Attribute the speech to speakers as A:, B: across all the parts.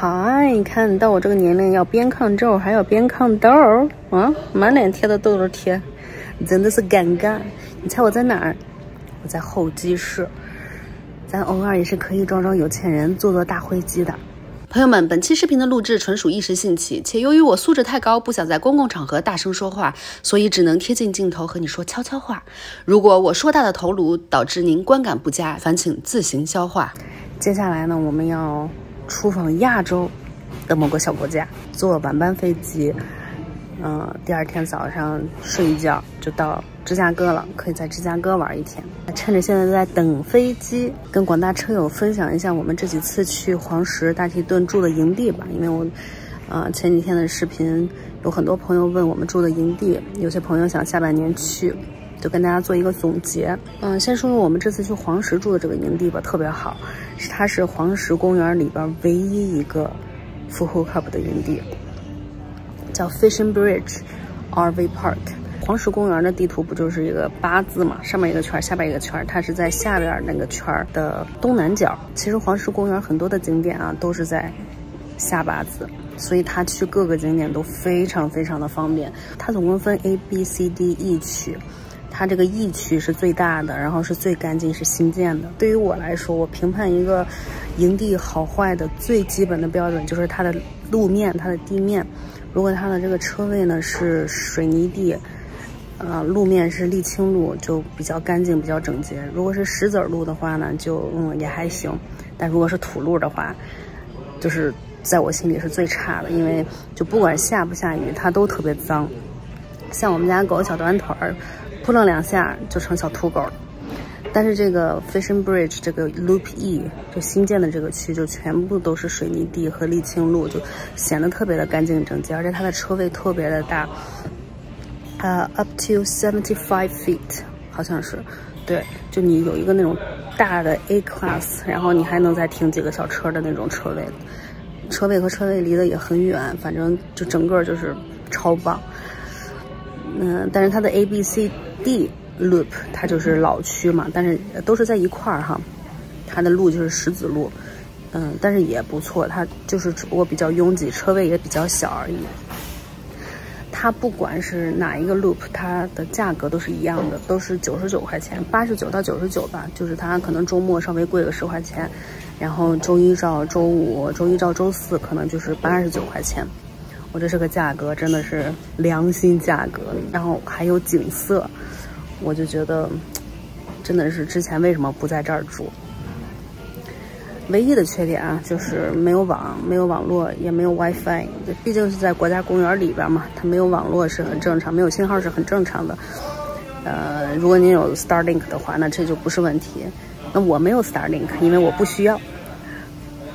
A: 嗨，你看到我这个年龄要边抗皱还要边抗痘啊，满脸贴的痘痘贴，真的是尴尬。你猜我在哪儿？我在候机室。咱偶尔也是可以装装有钱人，坐坐大飞机的。朋友们，本期视频的录制纯属一时兴起，且由于我素质太高，不想在公共场合大声说话，所以只能贴近镜头和你说悄悄话。如果我说大的头颅导致您观感不佳，烦请自行消化。接下来呢，我们要出访亚洲的某个小国家，坐晚班飞机，第二天早上睡一觉就到芝加哥了，可以在芝加哥玩一天。趁着现在在等飞机，跟广大车友分享一下我们这几次去黄石大提顿住的营地吧。因为我，前几天的视频有很多朋友问我们住的营地，有些朋友想下半年去，就跟大家做一个总结。先说说我们这次去黄石住的这个营地吧，特别好，它是黄石公园里边唯一一个 full hookup 的营地，叫 Fishing Bridge RV Park。黄石公园的地图不就是一个8字嘛，上面一个圈，下边一个圈，它是在下边那个圈的东南角。其实黄石公园很多的景点啊都是在下8字，所以它去各个景点都非常非常的方便。它总共分 A、B、C、D、E 区，它这个 E 区是最大的，然后是最干净，是新建的。对于我来说，我评判一个营地好坏的最基本的标准就是它的路面，它的地面。如果它的这个车位呢是水泥地，路面是沥青路，就比较干净，比较整洁。如果是石子路的话呢，就也还行。但如果是土路的话，就是在我心里是最差的，因为就不管下不下雨，它都特别脏。像我们家狗小短腿儿，扑棱2下就成小土狗了。但是这个 Fishing Bridge 这个 Loop E 就新建的这个区，就全部都是水泥地和沥青路，就显得特别的干净整洁，而且它的车位特别的大。up to 75 feet 好像是，对，就你有一个那种大的 A class， 然后你还能再停几个小车的那种车位，车位和车位离得也很远，反正就整个就是超棒。但是它的 A、B、C、D loop 它就是老区嘛，但是都是在一块儿哈，它的路就是石子路，但是也不错，它就是只不过比较拥挤，车位也比较小而已。它不管是哪一个 loop， 它的价格都是一样的，都是99块钱，89到99吧，就是它可能周末稍微贵个10块钱，然后周一到周五、周一到周四可能就是89块钱。我这是个价格真的是良心价格，然后还有景色，我就觉得真的是之前为什么不在这儿住。唯一的缺点啊，就是没有网，没有网络，也没有 WiFi。毕竟是在国家公园里边嘛，它没有网络是很正常，没有信号是很正常的。如果您有 Starlink 的话，那这就不是问题。那我没有 Starlink， 因为我不需要，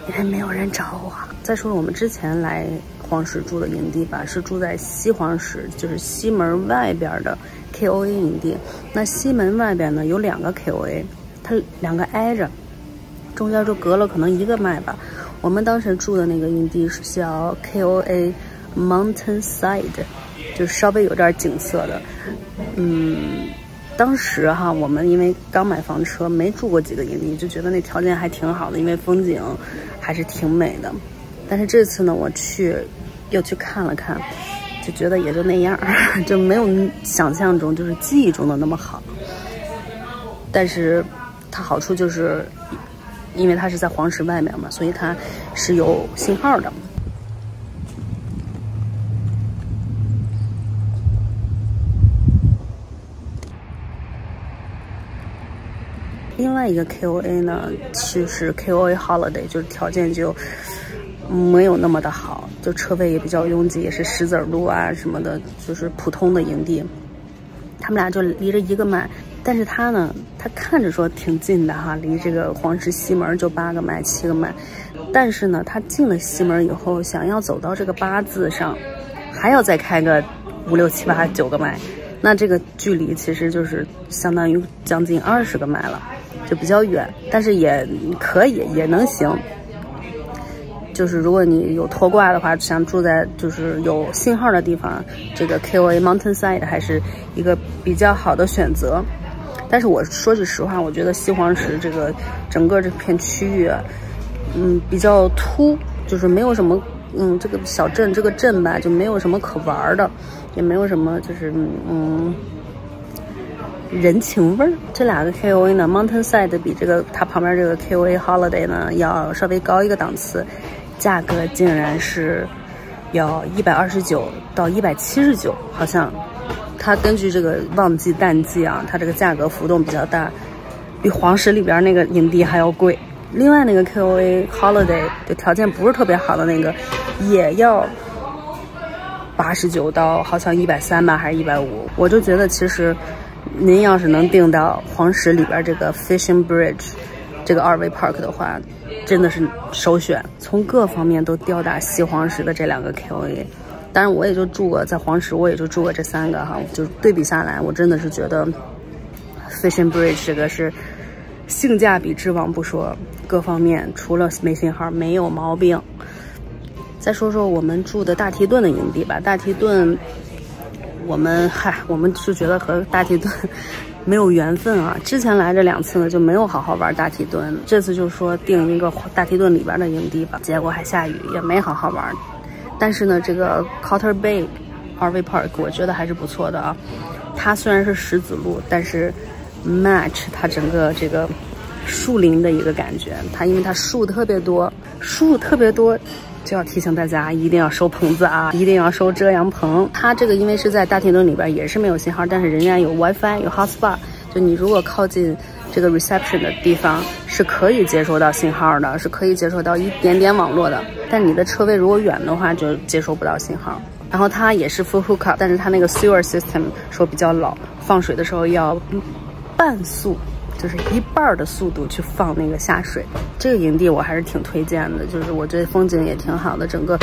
A: 因为没有人找我。再说我们之前来黄石住的营地吧，是住在西黄石，就是西门外边的 KOA 营地。那西门外边呢有2个 KOA， 它2个挨着。中间就隔了可能1个麦吧。我们当时住的那个营地是叫 KOA Mountain Side， 就稍微有点景色的。当时哈，我们因为刚买房车，没住过几个营地，就觉得那条件还挺好的，因为风景还是挺美的。但是这次呢，我又去看了看，就觉得也就那样，就没有想象中就是记忆中的那么好。但是它好处就是，因为它是在黄石外面嘛，所以它是有信号的。另外一个 KOA 呢，就是 KOA Holiday， 就是条件就没有那么的好，就车位也比较拥挤，也是石子路啊什么的，就是普通的营地。他们俩就离着1个麦，但是它呢，它看着说挺近的哈，离这个黄石西门就8个麦、7个麦，但是呢，它进了西门以后，想要走到这个8字上，还要再开个5、6、7、8、9个麦，那这个距离其实就是相当于将近20个麦了，就比较远，但是也可以，也能行。就是如果你有拖挂的话，想住在就是有信号的地方，这个 KOA Mountain Side 还是一个比较好的选择。但是我说句实话，我觉得西黄石这个整个这片区域，比较秃，就是没有什么，这个小镇这个镇吧，就没有什么可玩的，也没有什么就是人情味儿。这两个 KOA 呢 ，Mountainside 比这个它旁边这个 KOA Holiday 呢要稍微高一个档次，价格竟然是要129到179，好像它根据这个旺季淡季啊，它这个价格浮动比较大，比黄石里边那个营地还要贵。另外那个 KOA Holiday 就条件不是特别好的那个，也要89到好像130吧，还是150。我就觉得其实您要是能订到黄石里边这个 Fishing Bridge 这个RV Park 的话，真的是首选，从各方面都吊打西黄石的这两个 KOA。当然我也就住过在黄石，我也就住过这3个哈，就对比下来，我真的是觉得 Fishing Bridge 这个是性价比之王不说，各方面除了没信号没有毛病。再说说我们住的大提顿的营地吧，大提顿我们是觉得和大提顿没有缘分啊，之前来这2次呢就没有好好玩大提顿，这次就说订一个大提顿里边的营地吧，结果还下雨，也没好好玩。但是呢，这个 Cotter Bay RV Park 我觉得还是不错的啊，它虽然是石子路，但是 match 它整个这个树林的一个感觉，它因为它树特别多，就要提醒大家一定要收棚子啊，一定要收遮阳棚。它这个因为是在大提顿里边也是没有信号，但是人家有 WiFi 有 Hotspot， 就你如果靠近这个 reception 的地方是可以接收到信号的，是可以接收到一点点网络的，但你的车位如果远的话就接收不到信号。然后它也是 full hookup， 但是它那个 sewer system 说比较老，放水的时候要半速，就是1半的速度去放那个下水。这个营地我还是挺推荐的，就是我觉得风景也挺好的，整个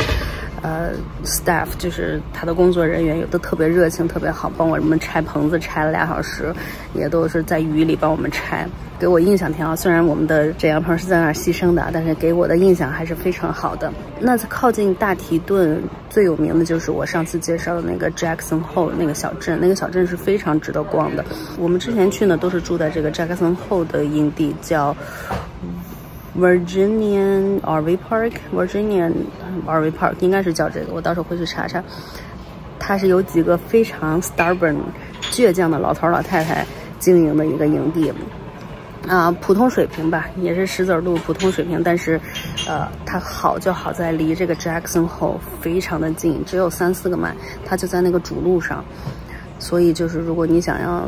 A: staff 就是他的工作人员有的特别热情，特别好，帮我们拆棚子拆了2小时，也都是在雨里帮我们拆，给我印象挺好。虽然我们的遮阳棚是在那儿牺牲的，但是给我的印象还是非常好的。那靠近大提顿最有名的就是我上次介绍的那个 Jackson Hole 那个小镇，那个小镇是非常值得逛的。我们之前去呢都是住在这个 Jackson Hole 的营地，叫Virginian RV Park， RV Park 应该是叫这个，我到时候回去查查。它是有几个非常 stubborn 倔强的老头老太太经营的一个营地啊，普通水平吧，也是石子路普通水平，但是它好就好在离这个 Jackson Hole 非常的近，只有3-4个迈，它就在那个主路上。所以就是如果你想要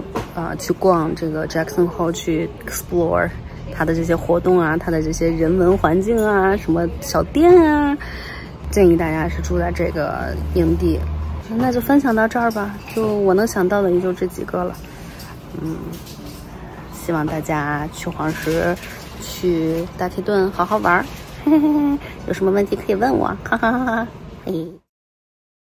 A: 去逛这个 Jackson Hole 去 explore它的这些活动啊，它的这些人文环境啊，什么小店啊，建议大家是住在这个营地。那就分享到这儿吧，就我能想到的也就这几个了。希望大家去黄石去大提顿好好玩，嘿嘿嘿，有什么问题可以问我，哈哈哈哈，嘿。